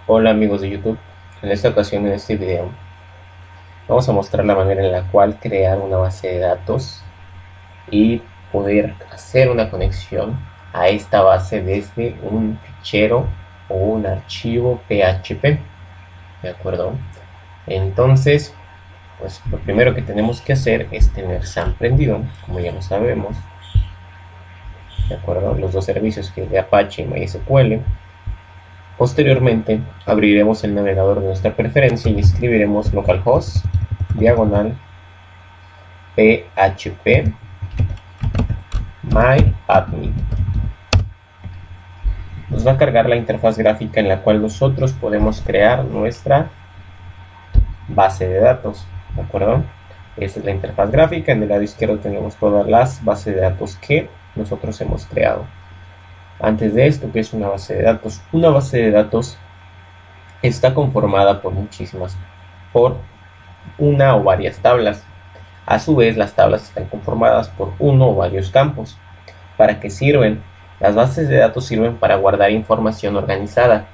Hola amigos de YouTube, en esta ocasión en este video vamos a mostrar la manera en la cual crear una base de datos y poder hacer una conexión a esta base desde un fichero o un archivo PHP, ¿de acuerdo? Entonces, pues lo primero que tenemos que hacer es tener SAM prendido, como ya lo sabemos, ¿de acuerdo? Los dos servicios que es de Apache y MySQL. Posteriormente, abriremos el navegador de nuestra preferencia y escribiremos localhost diagonal php myadmin. Nos va a cargar la interfaz gráfica en la cual nosotros podemos crear nuestra base de datos, ¿de acuerdo? Esta es la interfaz gráfica. En el lado izquierdo tenemos todas las bases de datos que nosotros hemos creado. Antes de esto, ¿qué es una base de datos? Una base de datos está conformada por una o varias tablas. A su vez, las tablas están conformadas por uno o varios campos. ¿Para qué sirven? Las bases de datos sirven para guardar información organizada,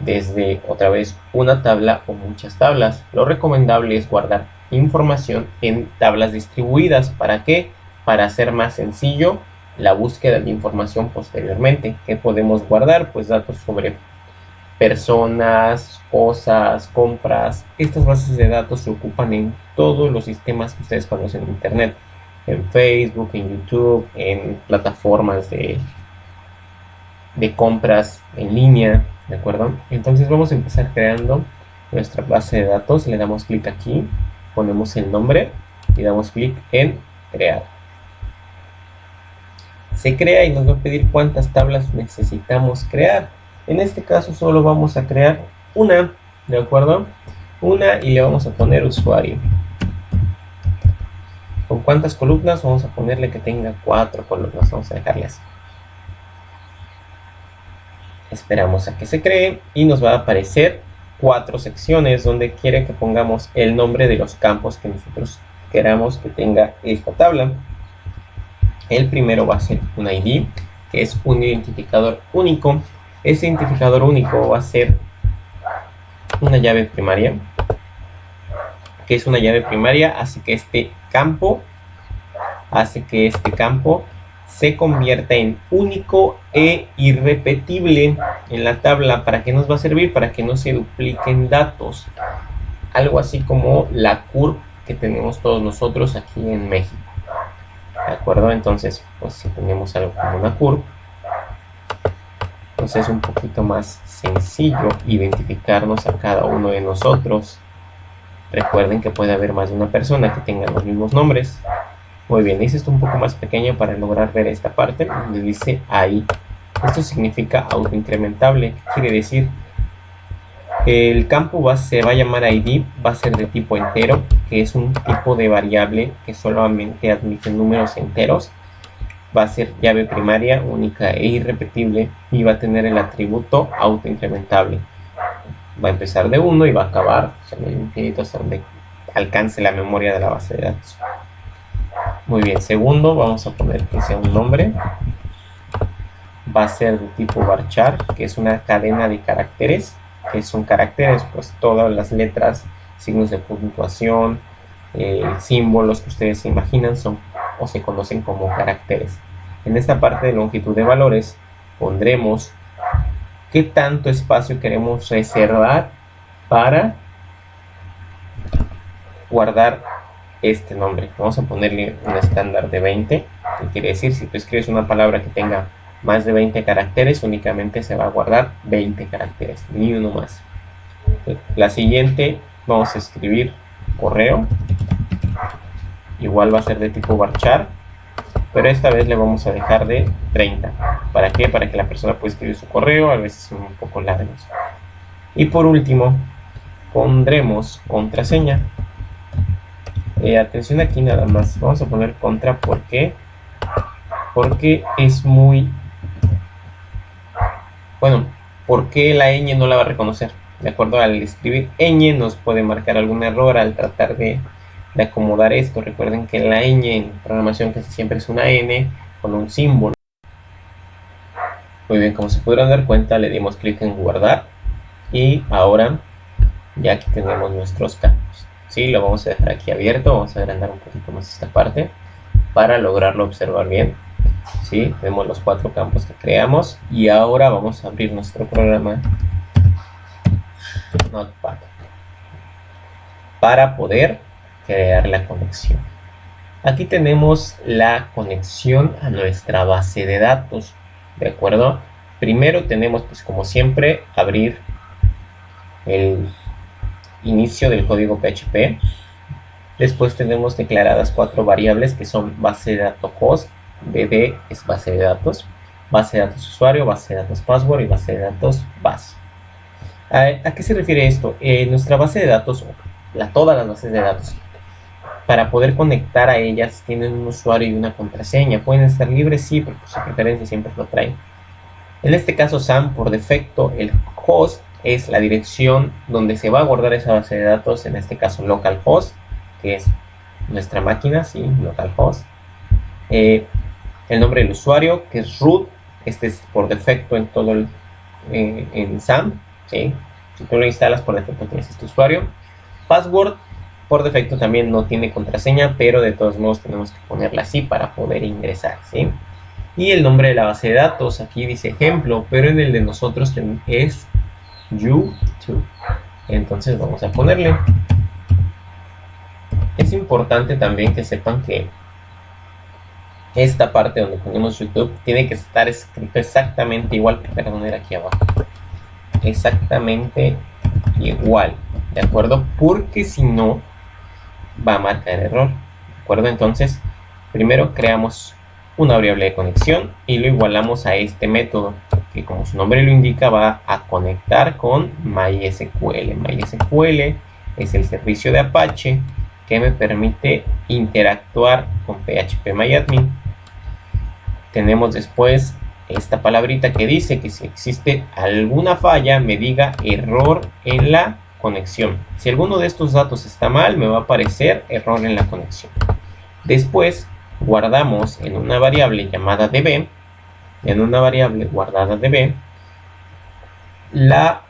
desde otra vez una tabla o muchas tablas. Lo recomendable es guardar información en tablas distribuidas. ¿Para qué? Para hacer más sencillo la búsqueda de información posteriormente. ¿Qué podemos guardar? Pues datos sobre personas, cosas, compras. Estas bases de datos se ocupan en todos los sistemas que ustedes conocen en Internet, en Facebook, en YouTube, en plataformas de compras en línea, ¿de acuerdo? Entonces vamos a empezar creando nuestra base de datos. Le damos clic aquí, ponemos el nombre y damos clic en crear. Se crea y nos va a pedir cuántas tablas necesitamos crear. En este caso solo vamos a crear una, ¿de acuerdo? Una, y le vamos a poner usuario. ¿Con cuántas columnas? Vamos a ponerle que tenga 4 columnas. Vamos a dejarle así. Esperamos a que se cree y nos va a aparecer 4 secciones donde quiere que pongamos el nombre de los campos que nosotros queramos que tenga esta tabla. El primero va a ser un ID, que es un identificador único. Ese identificador único va a ser una llave primaria, que es una llave primaria, así que este campo hace que este campo se convierta en único e irrepetible en la tabla. ¿Para qué nos va a servir? Para que no se dupliquen datos. Algo así como la CURP que tenemos todos nosotros aquí en México. ¿De acuerdo? Entonces, pues si tenemos algo como una CURP, pues es un poquito más sencillo identificarnos a cada uno de nosotros. Recuerden que puede haber más de una persona que tenga los mismos nombres. Muy bien, hice esto un poco más pequeño para lograr ver esta parte donde dice ahí. Esto significa autoincrementable. ¿Qué quiere decir? El campo se va a llamar ID, va a ser de tipo entero, que es un tipo de variable que solamente admite números enteros. Va a ser llave primaria, única e irrepetible, y va a tener el atributo autoincrementable. Va a empezar de 1 y va a acabar en el infinito hasta donde alcance la memoria de la base de datos. Muy bien, segundo, vamos a poner que sea un nombre. Va a ser de tipo varchar, que es una cadena de caracteres. Que son caracteres, pues todas las letras, signos de puntuación, símbolos que ustedes se imaginan son o se conocen como caracteres. En esta parte de longitud de valores pondremos qué tanto espacio queremos reservar para guardar este nombre. Vamos a ponerle un estándar de 20, que quiere decir, si tú escribes una palabra que tenga más de 20 caracteres, únicamente se va a guardar 20 caracteres, ni uno más. La siguiente, vamos a escribir correo. Igual va a ser de tipo varchar, pero esta vez le vamos a dejar de 30. ¿Para qué? Para que la persona pueda escribir su correo, a veces son un poco largos. Y por último, pondremos contraseña. Atención aquí nada más, vamos a poner contra, ¿por qué? Porque es muy... Bueno, ¿por qué la ñ no la va a reconocer? De acuerdo, al escribir ñ nos puede marcar algún error al tratar de acomodar esto. Recuerden que la ñ en programación casi siempre es una n con un símbolo. Muy bien, como se podrán dar cuenta, le dimos clic en guardar. Y ahora ya aquí tenemos nuestros campos. ¿Sí? Lo vamos a dejar aquí abierto. Vamos a agrandar un poquito más esta parte para lograrlo observar bien. ¿Sí? Vemos los 4 campos que creamos. Y ahora vamos a abrir nuestro programa Notepad para poder crear la conexión. Aquí tenemos la conexión a nuestra base de datos. ¿De acuerdo? Primero tenemos, pues como siempre, abrir el inicio del código PHP. Después tenemos declaradas 4 variables que son base de datos host, dd es base de datos usuario, base de datos password y base de datos base. ¿A qué se refiere esto? Nuestra base de datos, todas las bases de datos, para poder conectar a ellas tienen un usuario y una contraseña. Pueden estar libres, sí, pero por su preferencia siempre lo traen. En este caso SAM, por defecto, el host es la dirección donde se va a guardar esa base de datos, en este caso localhost, que es nuestra máquina, sí, localhost. El nombre del usuario, que es root, este es por defecto en todo en SAM, ¿sí? Si tú lo instalas, por defecto tienes este usuario. Password, por defecto también no tiene contraseña, pero de todos modos tenemos que ponerla así para poder ingresar, ¿sí? Y el nombre de la base de datos, aquí dice ejemplo, pero en el de nosotros es YouTube. Entonces vamos a ponerle. Es importante también que sepan que esta parte donde ponemos YouTube tiene que estar escrito exactamente igual, perdón, era aquí abajo. Exactamente igual, ¿de acuerdo? Porque si no, va a marcar error, ¿de acuerdo? Entonces, primero creamos una variable de conexión y lo igualamos a este método, que como su nombre lo indica, va a conectar con MySQL. MySQL es el servicio de Apache que me permite interactuar con PHPMyAdmin. Tenemos después esta palabrita que dice que si existe alguna falla, me diga error en la conexión. Si alguno de estos datos está mal, me va a aparecer error en la conexión. Después guardamos en una variable llamada db, en una variable guardada db, la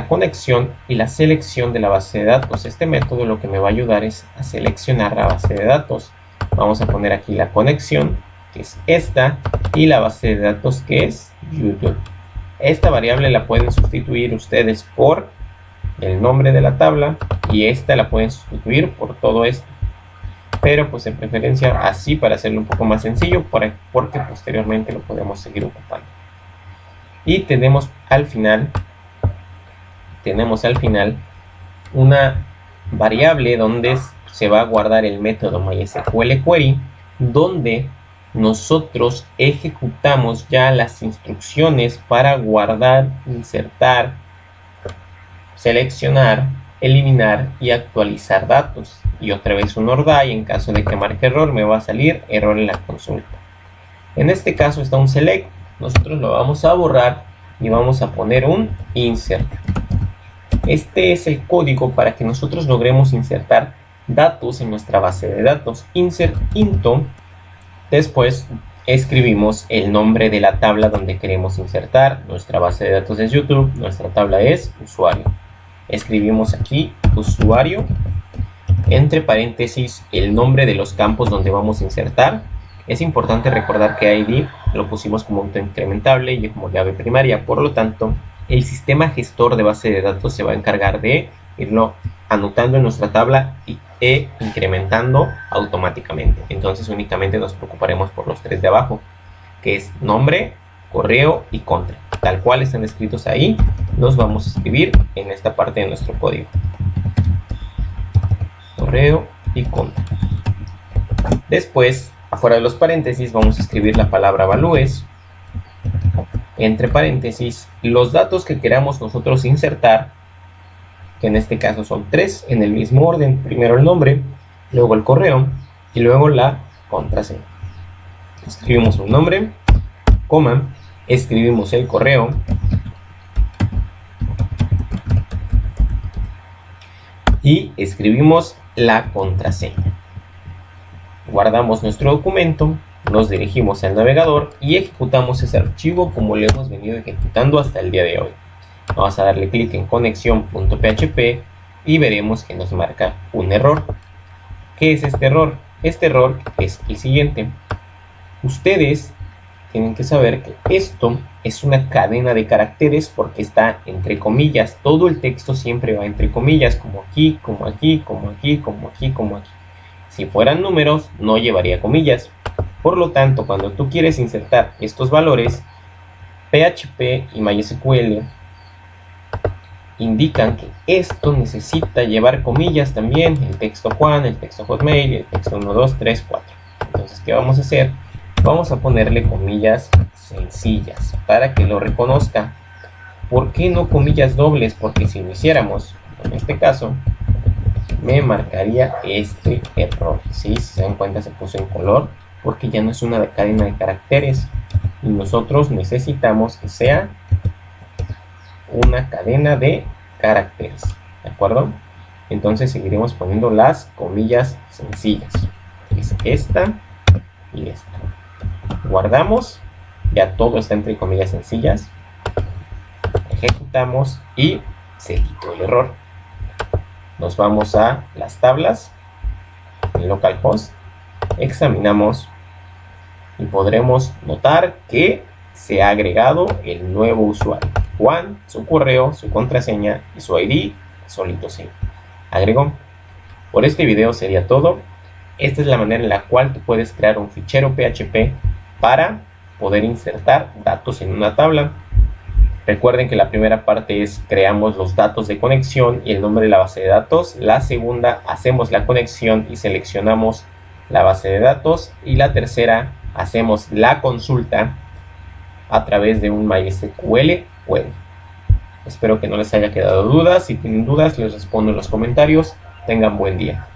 conexión y la selección de la base de datos. Este método lo que me va a ayudar es a seleccionar la base de datos. Vamos a poner aquí la conexión, que es esta, y la base de datos, que es YouTube. Esta variable la pueden sustituir ustedes por el nombre de la tabla y esta la pueden sustituir por todo esto. Pero pues en preferencia así para hacerlo un poco más sencillo, porque posteriormente lo podemos seguir ocupando. Y tenemos al final una variable donde se va a guardar el método MySQL Query, donde nosotros ejecutamos ya las instrucciones para guardar, insertar, seleccionar, eliminar y actualizar datos. Y otra vez un OR y en caso de que marque error me va a salir error en la consulta. En este caso está un select, nosotros lo vamos a borrar y vamos a poner un insert. Este es el código para que nosotros logremos insertar datos en nuestra base de datos. Insert into. Después escribimos el nombre de la tabla donde queremos insertar. Nuestra base de datos es YouTube, nuestra tabla es usuario. Escribimos aquí usuario, entre paréntesis el nombre de los campos donde vamos a insertar. Es importante recordar que ID lo pusimos como autoincrementable y como llave primaria, por lo tanto el sistema gestor de base de datos se va a encargar de irlo anotando en nuestra tabla e incrementando automáticamente. Entonces únicamente nos preocuparemos por los 3 de abajo, que es nombre, correo y contra. Tal cual están escritos ahí, los vamos a escribir en esta parte de nuestro código. Correo y contra. Después, afuera de los paréntesis, vamos a escribir la palabra values. Entre paréntesis, los datos que queramos nosotros insertar, que en este caso son 3 en el mismo orden. Primero el nombre, luego el correo y luego la contraseña. Escribimos un nombre, coma, escribimos el correo, y escribimos la contraseña. Guardamos nuestro documento, nos dirigimos al navegador y ejecutamos ese archivo como lo hemos venido ejecutando hasta el día de hoy. Vamos a darle clic en conexión.php y veremos que nos marca un error. ¿Qué es este error? Este error es el siguiente. Ustedes tienen que saber que esto es una cadena de caracteres porque está entre comillas. Todo el texto siempre va entre comillas, como aquí, como aquí, como aquí, como aquí, como aquí. Si fueran números, no llevaría comillas. Por lo tanto, cuando tú quieres insertar estos valores, PHP y MySQL indican que esto necesita llevar comillas también, el texto Juan, el texto Hotmail, el texto 1, 2, 3, 4. Entonces, ¿qué vamos a hacer? Vamos a ponerle comillas sencillas para que lo reconozca. ¿Por qué no comillas dobles? Porque si lo hiciéramos, en este caso, me marcaría este error. ¿Sí? Si se dan cuenta, se puso en color porque ya no es una cadena de caracteres y nosotros necesitamos que sea una cadena de caracteres, ¿de acuerdo? Entonces seguiremos poniendo las comillas sencillas, que es esta y esta. Guardamos, ya todo está entre comillas sencillas, ejecutamos y se quitó el error. Nos vamos a las tablas en localhost, examinamos y podremos notar que se ha agregado el nuevo usuario, Juan, su correo, su contraseña y su ID solito se agregó. Por este video sería todo. Esta es la manera en la cual tú puedes crear un fichero PHP para poder insertar datos en una tabla. Recuerden que la primera parte es creamos los datos de conexión y el nombre de la base de datos. La segunda, hacemos la conexión y seleccionamos la base de datos. Y la tercera, hacemos la consulta a través de un MySQL web. Espero que no les haya quedado dudas. Si tienen dudas, les respondo en los comentarios. Tengan buen día.